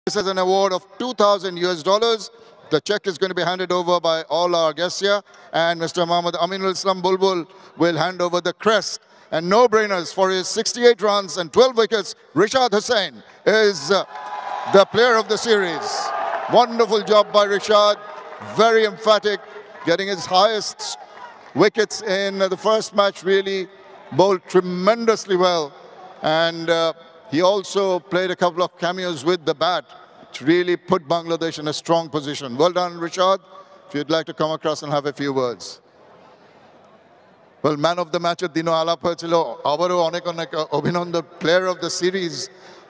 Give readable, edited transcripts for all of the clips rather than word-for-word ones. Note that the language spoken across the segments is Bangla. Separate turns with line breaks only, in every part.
This is an award of 2,000 US dollars. The check is going to be handed over by all our guests here, and Mr. Mohammad Aminul Islam Bulbul will hand over the crest. And no-brainers for his 68 runs and 12 wickets. Rishad Hussain is the player of the series. Wonderful job by Rishad. Very emphatic, getting his highest wickets in the first match. Really bowled tremendously well, and he also played a couple of cameos with the bat to really put Bangladesh in a strong position. Well done, Rishad. If you'd like to come across and have a few words. Well, man of the match at Dino Alap হয়েছিল আবারও অনেক অনেক অভিনন্দন প্লেয়ার অফ দ্য সিরিজ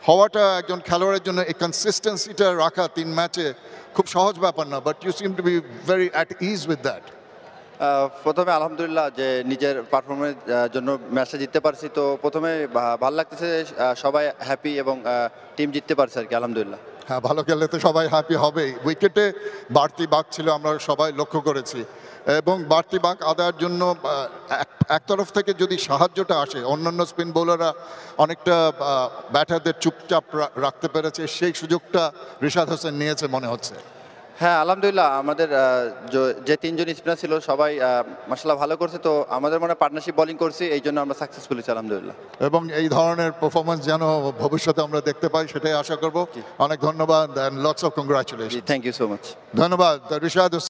হওয়াটা একজন খেলোয়াড়ের জন্য এই কনসিস্টেন্সিটা রাখা তিন ম্যাচে খুব সহজ ব্যাপার না, but you seem to be very at ease with that.
প্রথমে আলহামদুলিল্লাহ যে নিজের পারফরমেন্স জন্য ম্যাচটা জিততে পারছি, তো প্রথমে ভালো লাগতেছে, সবাই হ্যাপি এবং টিম জিততে পারছে আর কি, আলহামদুলিল্লাহ।
হ্যাঁ, ভালো খেললে তো সবাই হ্যাপি হবেই। উইকেটে বাড়তি বাঁক ছিল, আমরা সবাই লক্ষ্য করেছি, এবং বাড়তি বাঁক আদায়ের জন্য এক তরফ থেকে যদি সাহায্যটা আসে, অন্যান্য স্পিন বোলাররা অনেকটা ব্যাটারদের চুপচাপ রাখতে পেরেছে, সেই সুযোগটা রিশাদ হোসেন নিয়েছে মনে হচ্ছে।
হ্যাঁ, আলহামদুলিল্লাহ আমাদের যে তিনজন স্পিনার ছিল সবাই মাশাআল্লাহ ভালো করছে, তো আমাদের মনে পার্টনারশিপ বোলিং করছি, এই জন্য আমরা সাকসেসফুল হয়েছি আলহামদুলিল্লাহ।
এবং এই ধরনের পারফরমেন্স যেন ভবিষ্যতে আমরা দেখতে পাই, সেটাই আশা করব। অনেক ধন্যবাদ, and lots of congratulations.
Thank you so much.
ধন্যবাদ রিশাদ।